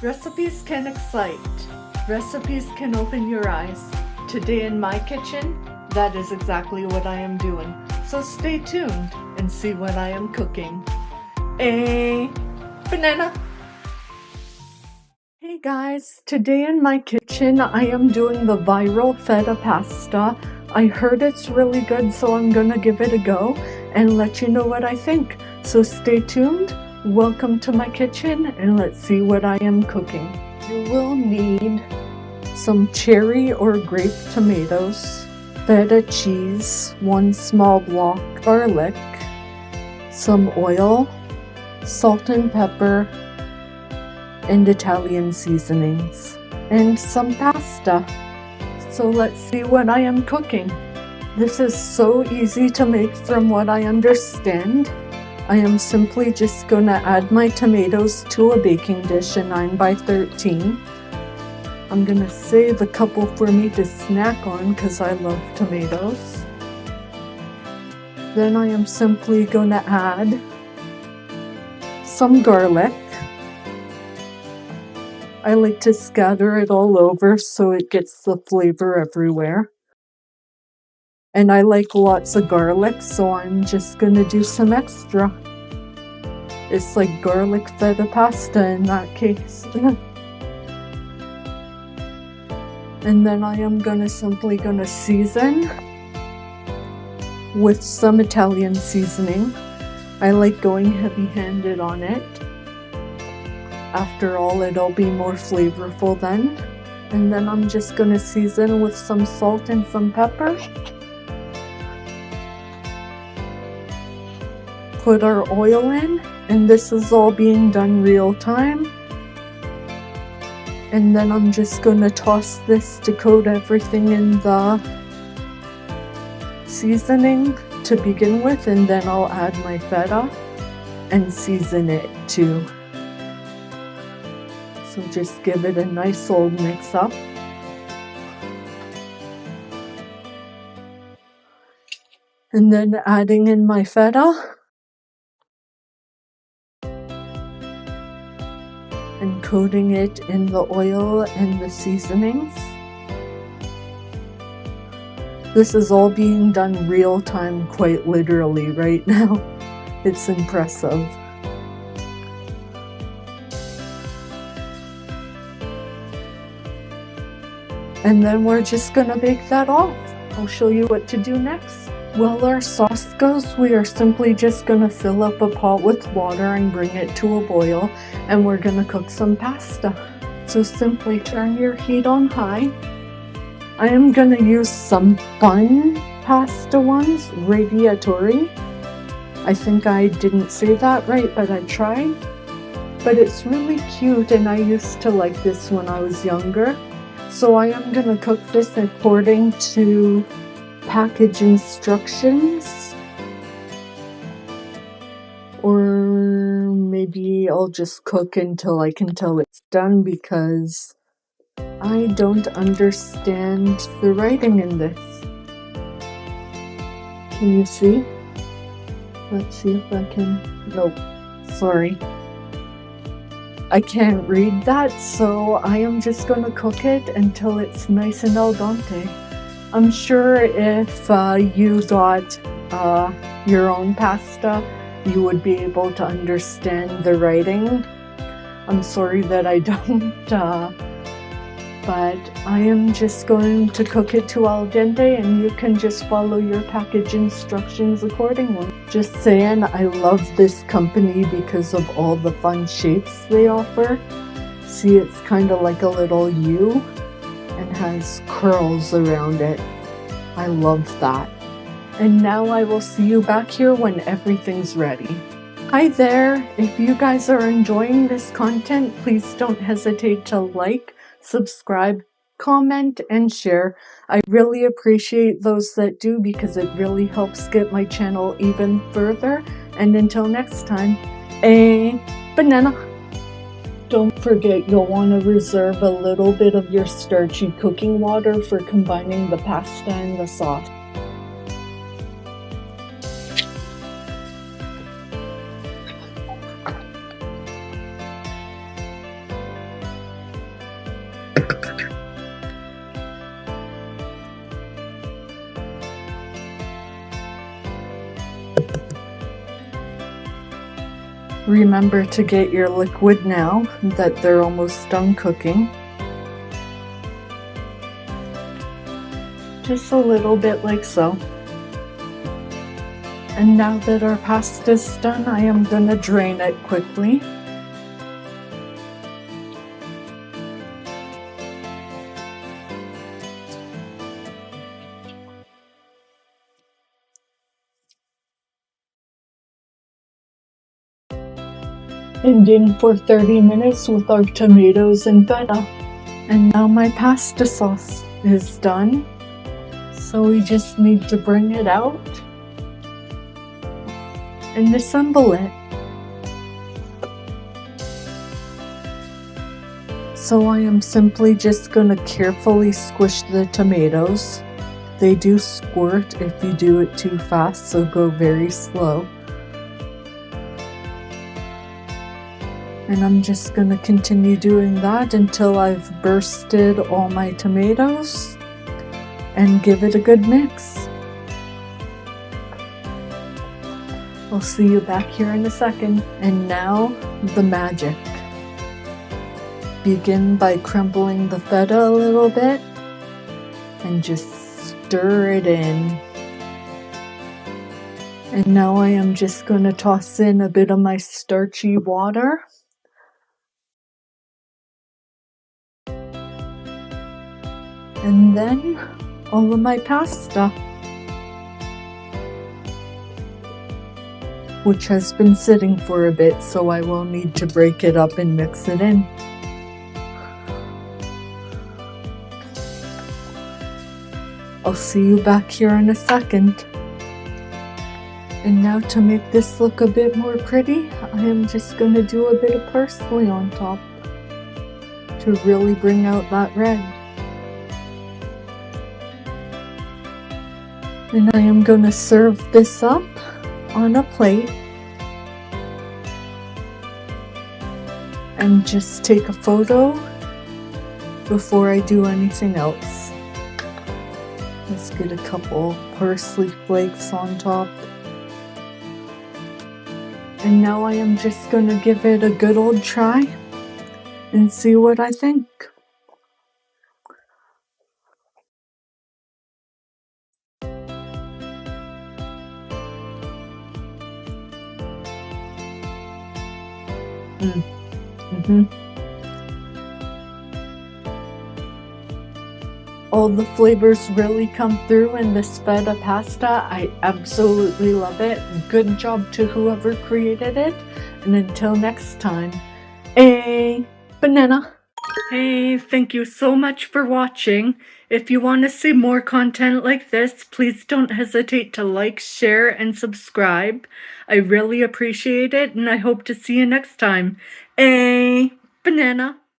Recipes can excite. Recipes can open your eyes. Today in my kitchen, that is exactly what I am doing. So stay tuned and see what I am cooking. A banana. Hey guys, today in my kitchen I am doing the viral feta pasta. I heard it's really good, so I'm gonna give it a go and let you know what I think. So stay tuned. Welcome to my kitchen and let's see what I am cooking. You will need some cherry or grape tomatoes, feta cheese, 1 small block garlic, some oil, salt and pepper, and Italian seasonings, and some pasta. So let's see what I am cooking. This is so easy to make from what I understand. I am simply just gonna add my tomatoes to a baking dish, a 9x13. I'm gonna save a couple for me to snack on because I love tomatoes. Then I am simply gonna add some garlic. I like to scatter it all over so it gets the flavor everywhere. And I like lots of garlic, so I'm just gonna do some extra. It's like garlic feta pasta in that case. And then I am simply gonna season with some Italian seasoning. I like going heavy-handed on it. After all, it'll be more flavorful then. And then I'm just gonna season with some salt and some pepper. Put our oil in, and this is all being done real time. And then I'm just gonna toss this to coat everything in the seasoning to begin with, and then I'll add my feta and season it too. So just give it a nice old mix up. And then adding in my feta. And coating it in the oil and the seasonings. This is all being done real time, quite literally right now. It's impressive. And then we're just gonna bake that off. I'll show you what to do next. While our sauce goes, we are simply just gonna fill up a pot with water and bring it to a boil, and we're gonna cook some pasta. So simply turn your heat on high. I am gonna use some fun pasta ones, radiatori. I think I didn't say that right, but I tried. But it's really cute, and I used to like this when I was younger. So I am gonna cook this according to package instructions, or maybe I'll just cook until I can tell it's done because I don't understand the writing in this. Can you see? Let's see if I can. Nope, sorry. I can't read that, so I am just gonna cook it until it's nice and al dente. I'm sure if you got your own pasta, you would be able to understand the writing. I'm sorry that I don't, but I am just going to cook it to al dente, and you can just follow your package instructions accordingly. Just saying, I love this company because of all the fun shapes they offer. See, it's kind of like a little U and has curls around it. I love that. And now I will see you back here when everything's ready. Hi there! If you guys are enjoying this content, please don't hesitate to like, subscribe, comment, and share. I really appreciate those that do because it really helps get my channel even further. And until next time, a banana! Don't forget, you'll want to reserve a little bit of your starchy cooking water for combining the pasta and the sauce. Remember to get your liquid now that they're almost done cooking. Just a little bit like so. And now that our pasta's done, I am gonna drain it quickly. And in for 30 minutes with our tomatoes and feta. And now my pasta sauce is done. So we just need to bring it out and assemble it. So I am simply just gonna carefully squish the tomatoes. They do squirt if you do it too fast, so go very slow. And I'm just gonna continue doing that until I've bursted all my tomatoes and give it a good mix. I'll see you back here in a second. And now, the magic. Begin by crumbling the feta a little bit and just stir it in. And now I am just gonna toss in a bit of my starchy water. And then all of my pasta, which has been sitting for a bit, so I will need to break it up and mix it in. I'll see you back here in a second. And now to make this look a bit more pretty, I am just gonna do a bit of parsley on top to really bring out that red. And I am gonna serve this up on a plate and just take a photo before I do anything else. Let's get a couple parsley flakes on top. And now I am just gonna give it a good old try and see what I think. All the flavors really come through in this feta pasta. I absolutely love it. Good job to whoever created it. And until next time, a banana. Hey, thank you so much for watching. If you want to see more content like this, please don't hesitate to like, share, and subscribe. I really appreciate it, and I hope to see you next time. A banana.